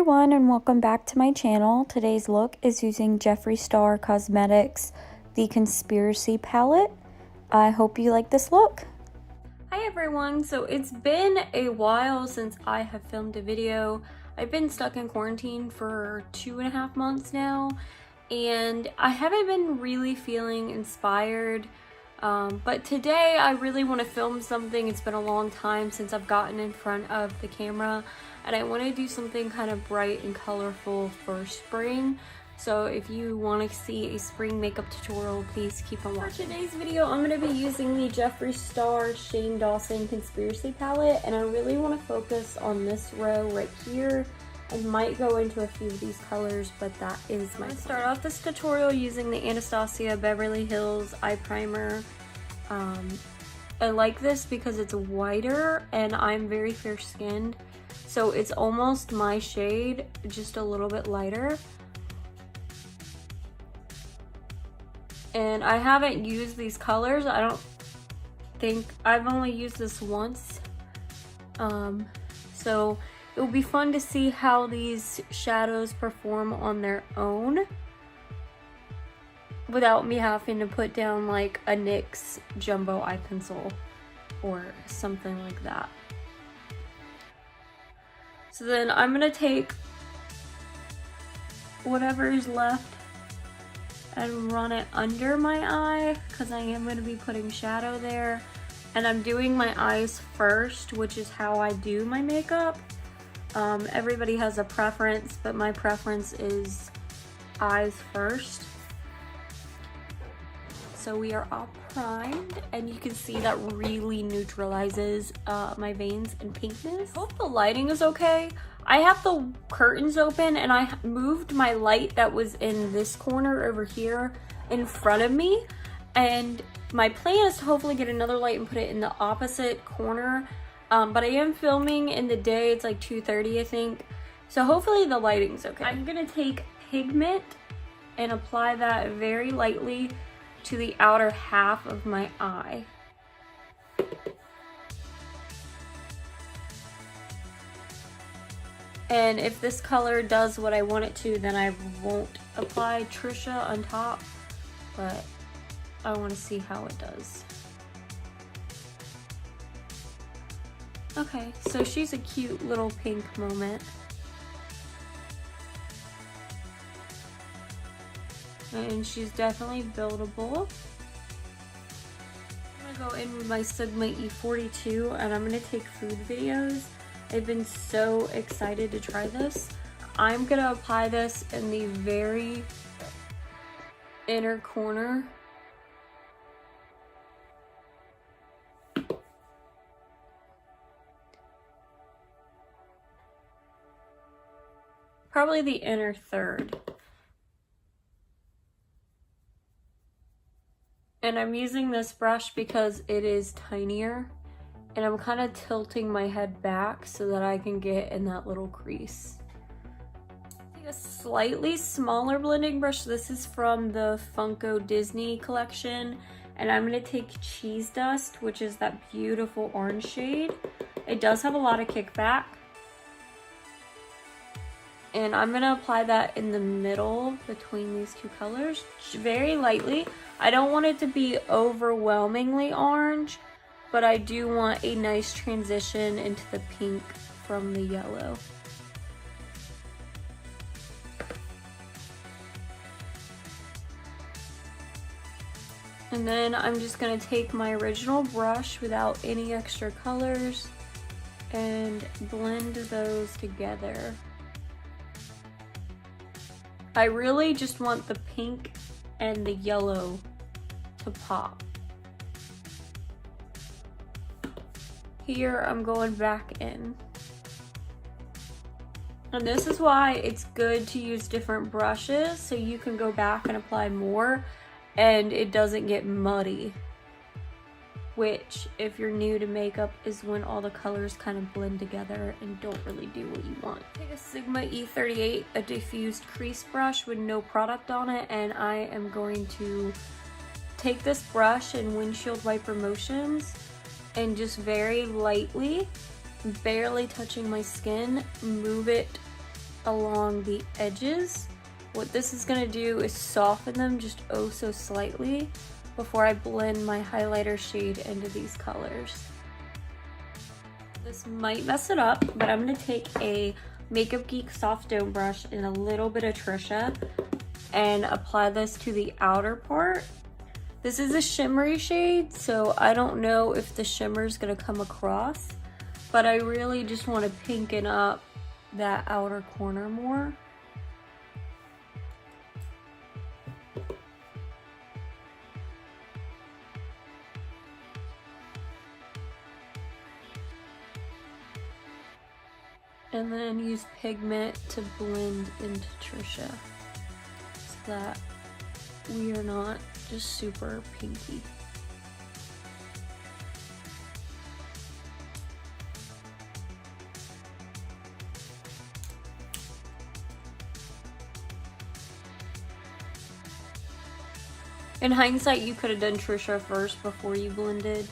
everyone, and welcome back to my channel. Today's look is using Jeffree Star Cosmetics The Conspiracy Palette. I hope you like this look. Hi everyone, so it's been a while since I have filmed a video. I've been stuck in quarantine for 2.5 months now, and I haven't been really feeling inspired. But today I really want to film something. It's been a long time since I've gotten in front of the camera, and I want to do something kind of bright and colorful for spring. So if you want to see a spring makeup tutorial, please keep on watching. For today's video, I'm going to be using the Jeffree Star Shane Dawson Conspiracy Palette, and I really want to focus on this row right here. I might go into a few of these colors, but that is my plan. I'm going to start off this tutorial using the Anastasia Beverly Hills Eye Primer. I like this because it's whiter and I'm very fair skinned, so it's almost my shade, just a little bit lighter. And I haven't used these colors. I don't think I've only used this once. So it will be fun to see how these shadows perform on their own without me having to put down like a NYX jumbo eye pencil or something like that. So then I'm gonna take whatever is left and run it under my eye, because I am gonna be putting shadow there. And I'm doing my eyes first, which is how I do my makeup. Everybody has a preference, but my preference is eyes first. So we are all primed, and you can see that really neutralizes my veins and pinkness. I hope the lighting is okay. I have the curtains open, and I moved my light that was in this corner over here in front of me. And my plan is to hopefully get another light and put it in the opposite corner. But I am filming in the day. It's like 2:30, I think. So hopefully the lighting's okay. I'm gonna take Pig-Ment and apply that very lightly to the outer half of my eye. And if this color does what I want it to, then I won't apply Trisha on top, but I want to see how it does. Okay, so she's a cute little pink moment. And she's definitely buildable. I'm gonna go in with my Sigma E42, and I'm gonna take food videos. I've been so excited to try this. I'm gonna apply this in the very inner corner. Probably the inner third. And I'm using this brush because it is tinier, and I'm kind of tilting my head back so that I can get in that little crease. Take a slightly smaller blending brush. This is from the Funko Disney collection, and I'm gonna take Cheese Dust, which is that beautiful orange shade. It does have a lot of kickback. And I'm gonna apply that in the middle between these two colors, very lightly. I don't want it to be overwhelmingly orange, but I do want a nice transition into the pink from the yellow. And then I'm just gonna take my original brush without any extra colors and blend those together. I really just want the pink and the yellow to pop. Here I'm going back in. And this is why it's good to use different brushes, so you can go back and apply more and it doesn't get muddy. Which, if you're new to makeup, is when all the colors kind of blend together and don't really do what you want. Take a Sigma E38, a diffused crease brush with no product on it, and I am going to take this brush in windshield wiper motions and just very lightly, barely touching my skin, move it along the edges. What this is gonna do is soften them just oh so slightly before I blend my highlighter shade into these colors. This might mess it up, but I'm gonna take a Makeup Geek soft dome brush and a little bit of Trisha and apply this to the outer part. This is a shimmery shade, so I don't know if the shimmer is gonna come across, but I really just want to pinken up that outer corner more. And then use Pig-Ment to blend into Trisha so that we are not just super pinky. In hindsight, you could have done Trisha first before you blended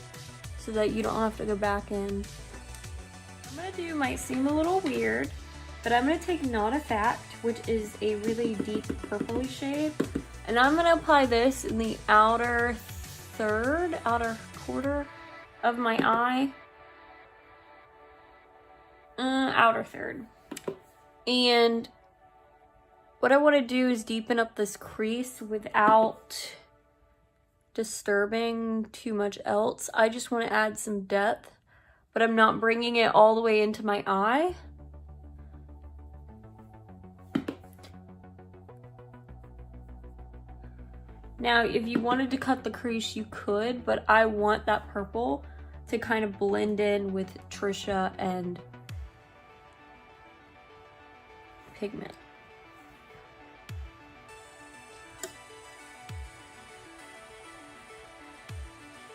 so that you don't have to go back in. Might seem a little weird, but I'm going to take Not a Fact, which is a really deep purpley shade, and I'm going to apply this in the outer quarter of my eye. Outer third. And what I want to do is deepen up this crease without disturbing too much else. I just want to add some depth, but I'm not bringing it all the way into my eye. Now, if you wanted to cut the crease, you could, but I want that purple to kind of blend in with Trisha and Pig-Ment.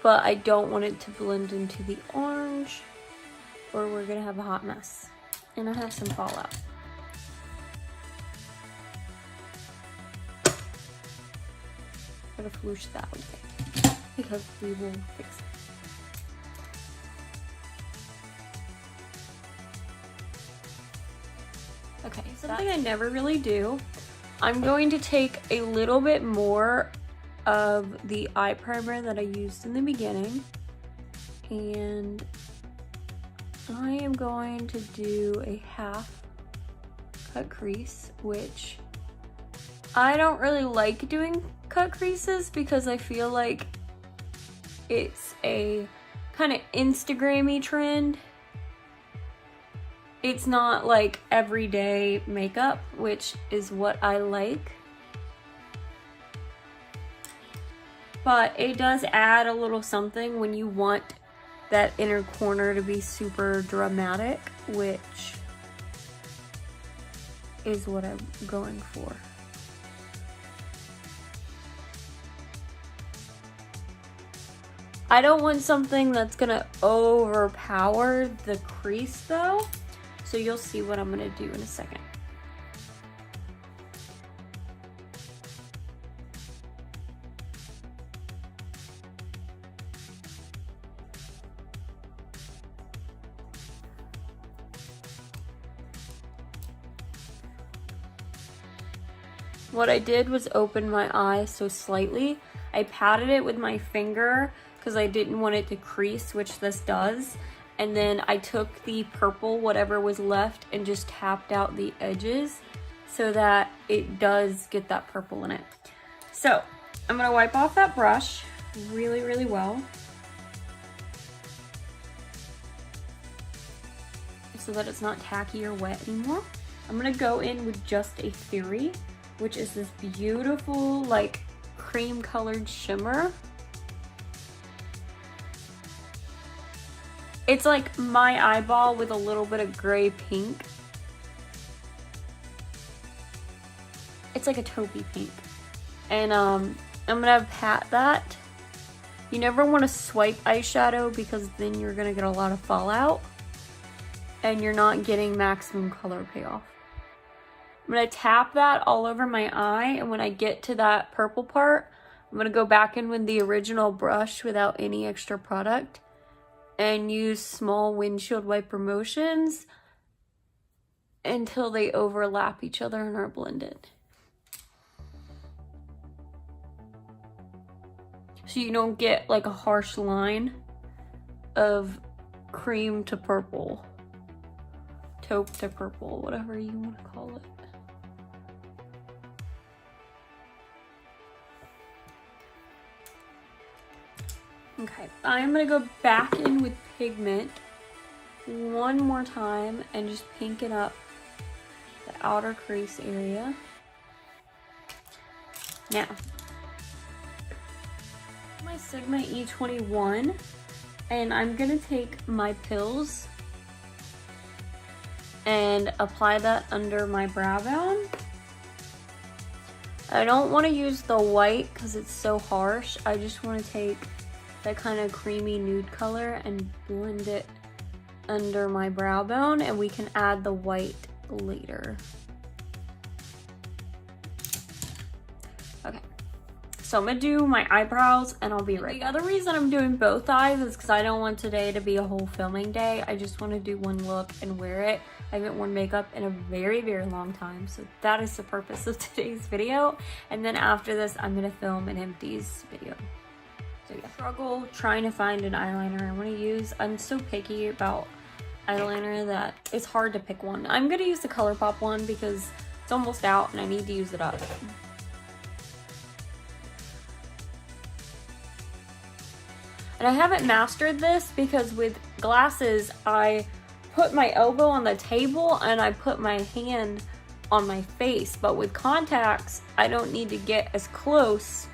But I don't want it to blend into the orange, or we're gonna have a hot mess and I have some fallout. Gotta floosh that one because we will fix it. Okay, something I never really do. I'm going to take a little bit more of the eye primer that I used in the beginning, and I am going to do a half cut crease, which I don't really like doing cut creases because I feel like it's a kind of Instagram-y trend. It's not like everyday makeup, which is what I like. But it does add a little something when you want that inner corner to be super dramatic, which is what I'm going for. I don't want something that's gonna overpower the crease though, so you'll see what I'm gonna do in a second. What I did was open my eye so slightly. I patted it with my finger because I didn't want it to crease, which this does. And then I took the purple, whatever was left, and just tapped out the edges so that it does get that purple in it. So I'm gonna wipe off that brush really, really well, so that it's not tacky or wet anymore. I'm gonna go in with just a Theory, which is this beautiful, like, cream colored shimmer. It's like my eyeball with a little bit of gray pink. It's like a taupey pink. And I'm gonna pat that. You never want to swipe eyeshadow because then you're gonna get a lot of fallout and you're not getting maximum color payoff. I'm gonna tap that all over my eye, and when I get to that purple part, I'm gonna go back in with the original brush without any extra product and use small windshield wiper motions until they overlap each other and are blended. So you don't get like a harsh line of cream to purple, taupe to purple, whatever you want to call it. Okay, I'm gonna go back in with Pig-Ment one more time and just pinken up the outer crease area. Now, my Sigma E21, and I'm gonna take my pills and apply that under my brow bone. I don't want to use the white because it's so harsh. I just want to take that kind of creamy nude color and blend it under my brow bone, and we can add the white later. Okay, so I'm gonna do my eyebrows and I'll be right back. The other reason I'm doing both eyes is because I don't want today to be a whole filming day. I just want to do one look and wear it. I haven't worn makeup in a very, very long time, so that is the purpose of today's video. And then after this, I'm gonna film an empties video. So yeah, struggle trying to find an eyeliner I want to use. I'm so picky about eyeliner that it's hard to pick one. I'm gonna use the ColourPop one because it's almost out and I need to use it up. And I haven't mastered this because with glasses, I put my elbow on the table and I put my hand on my face. But with contacts, I don't need to get as close.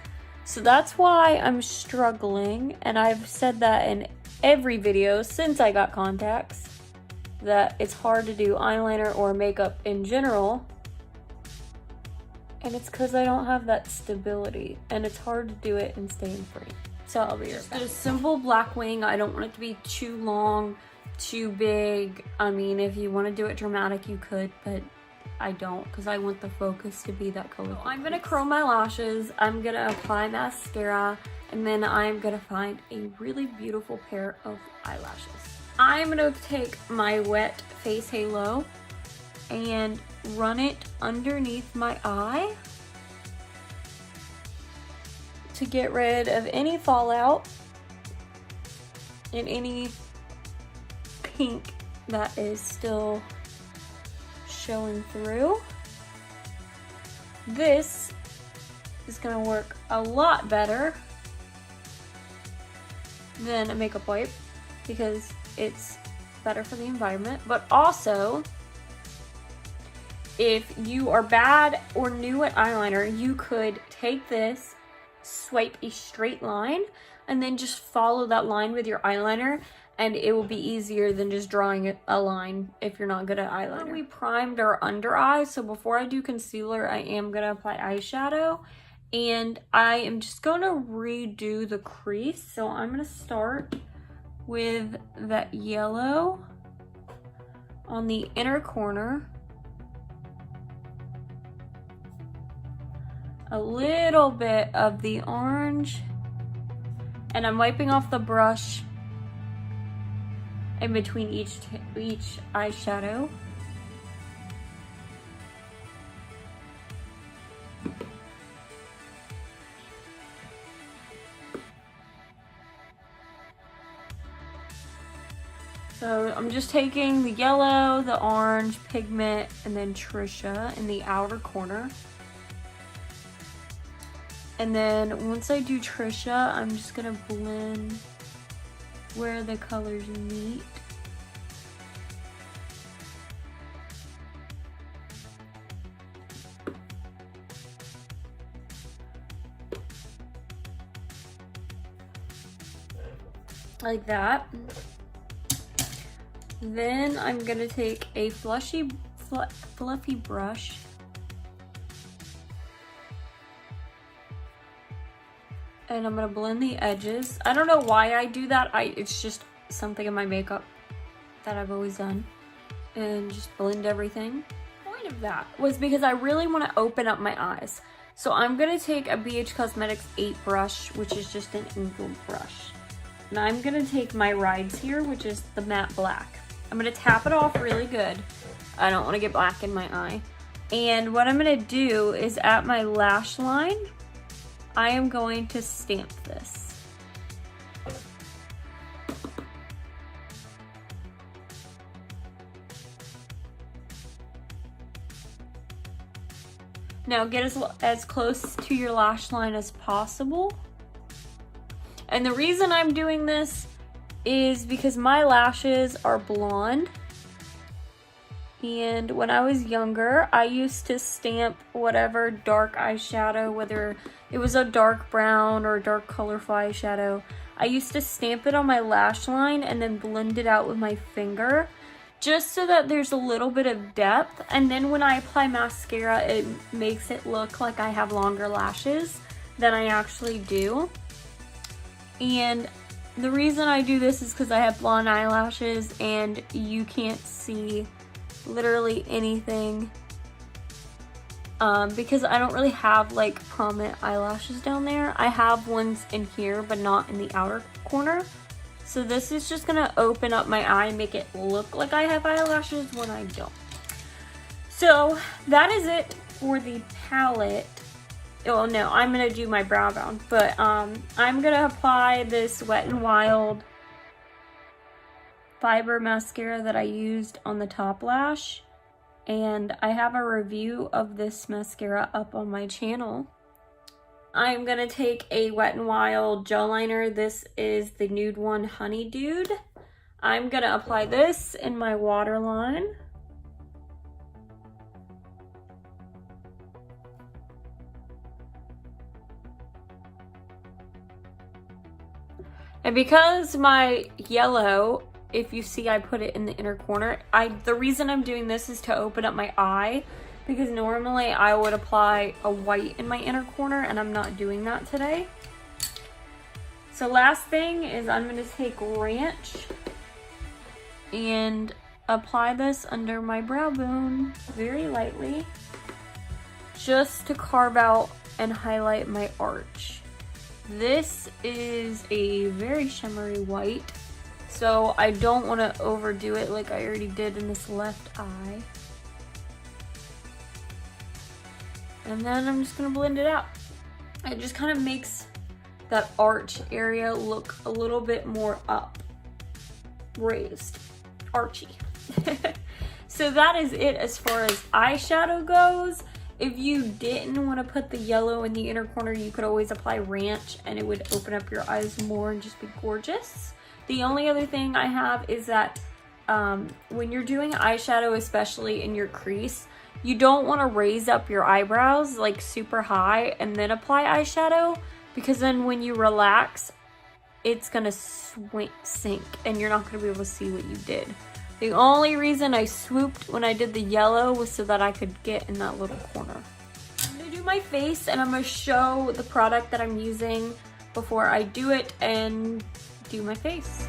So that's why I'm struggling. And I've said that in every video since I got contacts, that it's hard to do eyeliner or makeup in general. And it's because I don't have that stability. And it's hard to do it and stay in frame. So I'll be right back. Just a simple black wing. I don't want it to be too long, too big. I mean, if you want to do it dramatic, you could, but I don't because I want the focus to be that color. So I'm going to curl my lashes. I'm going to apply mascara, and then I'm going to find a really beautiful pair of eyelashes. I'm going to take my wet face halo and run it underneath my eye to get rid of any fallout and any pink that is still showing through. This is gonna work a lot better than a makeup wipe because it's better for the environment, but also if you are bad or new at eyeliner, you could take this, swipe a straight line, and then just follow that line with your eyeliner, and it will be easier than just drawing a line if you're not good at eyeliner. We primed our under eye, so before I do concealer, I am gonna apply eyeshadow, and I am just gonna redo the crease. So I'm gonna start with that yellow on the inner corner, a little bit of the orange, and I'm wiping off the brush in between each eyeshadow. So I'm just taking the yellow, the orange, Pig-Ment, and then Trisha in the outer corner. And then once I do Trisha, I'm just gonna blend where the colors meet. Like that. Then I'm gonna take a fluffy brush and I'm gonna blend the edges. I don't know why I do that. It's just something in my makeup that I've always done. And just blend everything. The point of that was because I really want to open up my eyes. So I'm gonna take a BH Cosmetics 8 brush, which is just an angled brush. And I'm gonna take my Rides here, which is the matte black. I'm gonna tap it off really good. I don't want to get black in my eye. And what I'm going to do is at my lash line, I am going to stamp this. Now get as close to your lash line as possible. And the reason I'm doing this is because my lashes are blonde. And when I was younger, I used to stamp whatever dark eyeshadow, whether it was a dark brown or a dark colorful eyeshadow. I used to stamp it on my lash line and then blend it out with my finger, just so that there's a little bit of depth. And then when I apply mascara, it makes it look like I have longer lashes than I actually do. And the reason I do this is because I have blonde eyelashes and you can't see literally anything because I don't really have like prominent eyelashes down there. I have ones in here but not in the outer corner. So this is just gonna open up my eye and make it look like I have eyelashes when I don't. So that is it for the palette. Oh no, I'm gonna do my brow bone, but I'm gonna apply this Wet n Wild fiber mascara that I used on the top lash, and I have a review of this mascara up on my channel. I'm gonna take a Wet n Wild gel liner. This is the Nude One Honey Dude. I'm gonna apply this in my waterline. And because my yellow, if you see I put it in the inner corner, the reason I'm doing this is to open up my eye, because normally I would apply a white in my inner corner and I'm not doing that today. So last thing is I'm going to take Ranch and apply this under my brow bone very lightly, just to carve out and highlight my arch. This is a very shimmery white, so I don't want to overdo it like I already did in this left eye. And then I'm just going to blend it out. It just kind of makes that arch area look a little bit more up, raised, archy. So that is it as far as eyeshadow goes. If you didn't want to put the yellow in the inner corner, you could always apply Ranch and it would open up your eyes more and just be gorgeous. The only other thing I have is that when you're doing eyeshadow, especially in your crease, you don't want to raise up your eyebrows like super high and then apply eyeshadow, because then when you relax, it's going to sink and you're not going to be able to see what you did. The only reason I swooped when I did the yellow was so that I could get in that little corner. I'm going to do my face and I'm going to show the product that I'm using before I do it and do my face.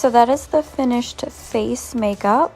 So that is the finished face makeup.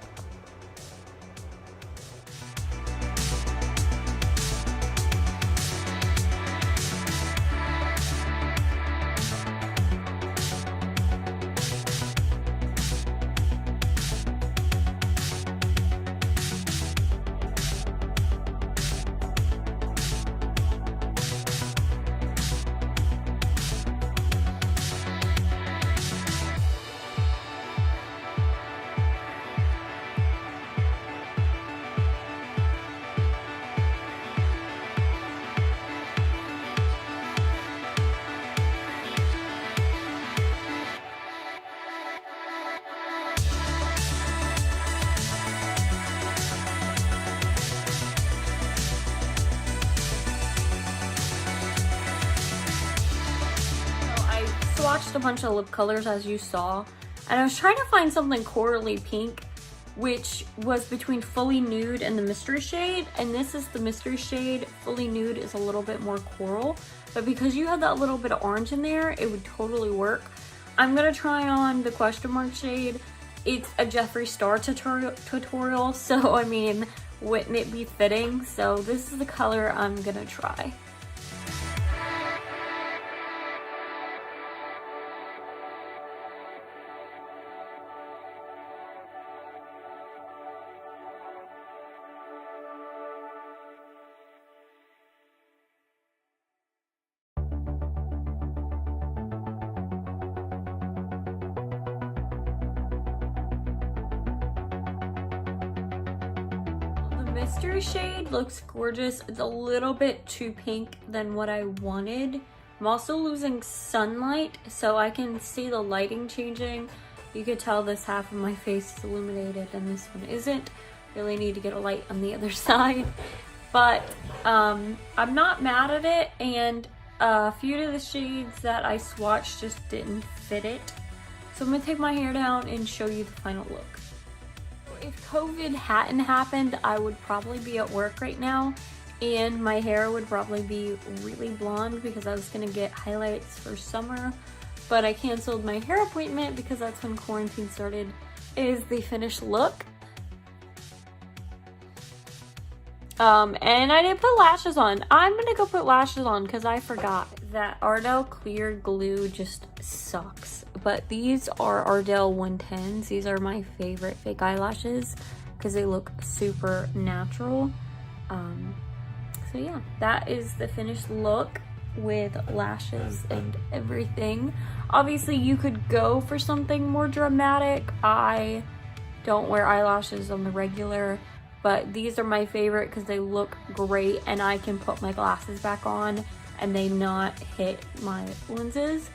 Swatched a bunch of lip colors, as you saw, and I was trying to find something corally pink, which was between Fully Nude and the mystery shade, and this is the mystery shade. Fully Nude is a little bit more coral, but because you had that little bit of orange in there, it would totally work. I'm gonna try on the question mark shade. It's a Jeffree Star tutorial, so I mean, wouldn't it be fitting? So this is the color I'm gonna try. Mystery shade looks gorgeous. It's a little bit too pink than what I wanted. I'm also losing sunlight, so I can see the lighting changing. You could tell this half of my face is illuminated and this one isn't. Really need to get a light on the other side. But I'm not mad at it, and a few of the shades that I swatched just didn't fit it. So I'm gonna take my hair down and show you the final look. If COVID hadn't happened, I would probably be at work right now, and my hair would probably be really blonde because I was gonna get highlights for summer, but I canceled my hair appointment because that's when quarantine started. Is the finished look. And I didn't put lashes on. I'm gonna go put lashes on because I forgot. That Ardell clear glue just sucks. But these are Ardell 110s. These are my favorite fake eyelashes because they look super natural. So yeah, that is the finished look with lashes and everything. Obviously you could go for something more dramatic. I don't wear eyelashes on the regular, but these are my favorite because they look great and I can put my glasses back on and they not hit my lenses.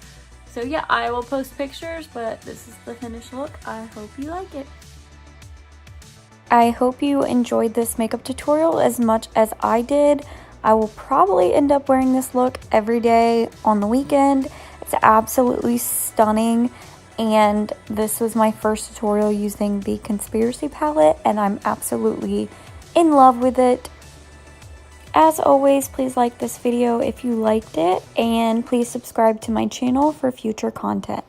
So yeah, I will post pictures, but this is the finished look. I hope you like it. I hope you enjoyed this makeup tutorial as much as I did. I will probably end up wearing this look every day on the weekend. It's absolutely stunning, and this was my first tutorial using the Conspiracy palette, and I'm absolutely in love with it. As always, please like this video if you liked it, and please subscribe to my channel for future content.